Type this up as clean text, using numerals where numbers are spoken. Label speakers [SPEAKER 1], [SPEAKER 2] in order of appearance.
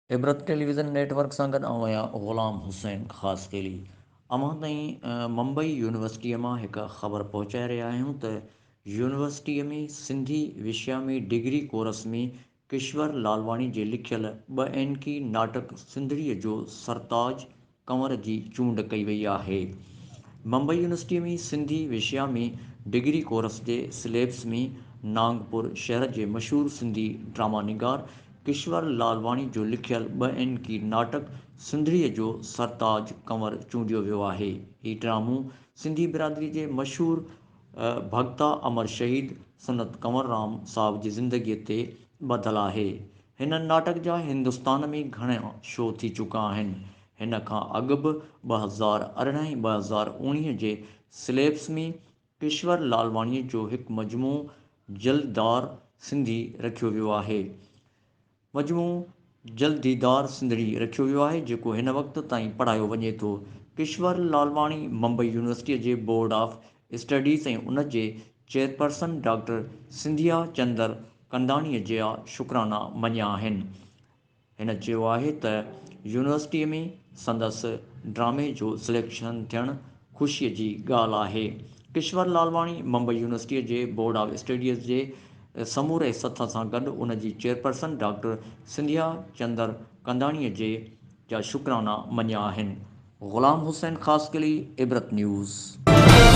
[SPEAKER 1] इबरत television network सां गॾु आहियां ग़ुलाम हुसैन ख़ासि केली। अव्हां ताईं मुंबई यूनिवर्सिटीअ मां हिकु ख़बर पहुचाए रहिया आहियूं त यूनिवर्सिटीअ में सिंधी विषय में डिग्री कोर्स में किश्वर लालवाणी जे लिखियल ॿ एनकी नाटक सिंधड़ीअ जो सरताज कंवर जी चूंड कई वई आहे। मुंबई यूनिवर्सिटीअ में सिंधी विषय में डिग्री कोर्स जे सिलेबस में नागपुर शहर जे मशहूरु सिंधी ड्रामा निगार किश्वर लालवाणी जो लिखियल ॿ एनकी नाटक सिंधड़ीअ जो सरताज कंवर चूंडियो वियो आहे। हीउ ड्रामो सिंधी बिरादरी जे मशहूरु भॻता अमर शहीद सनत कंवर राम साहिब जी ज़िंदगीअ ते ॿधलु आहे। हिन नाटक जा हिंदुस्तान में घणा शो थी चुका आहिनि। हिन खां अॻु बि 2018 ऐं 2019 जे सिलेबस में किश्वर लालवाणीअ जो हिकु मजमूओ जलदार सिंधी रखियो वियो आहे। मजमूओ जलदीदार सिंधड़ी रखियो वियो आहे जेको हिन वक़्त ताईं पढ़ायो वञे थो। किश्वर लालवाणी मुंबई यूनिवर्सिटीअ जे बोर्ड ऑफ स्टडीज़ ऐं उन जे चेयरपर्सन डॉक्टर सिंधिया चंदर कंदाणीअ जा शुक्राना मञिया आहिनि। हिन चयो आहे त यूनिवर्सिटीअ में संदसि ड्रामे जो सिलेक्शन थियणु ख़ुशीअ जी ॻाल्हि आहे। किश्वर लालवाणी मुंबई यूनिवर्सिटीअ जे बोर्ड ऑफ स्टडीज़ जे समूरे सथ सां गॾु उन जी चेयरपर्सन डॉक्टर सिंधिया चंदर कंदाणीअ जा शुक्राना मञिया आहिनि। ग़ुलाम हुसैन ख़ासि केली, इबरत न्यूज़।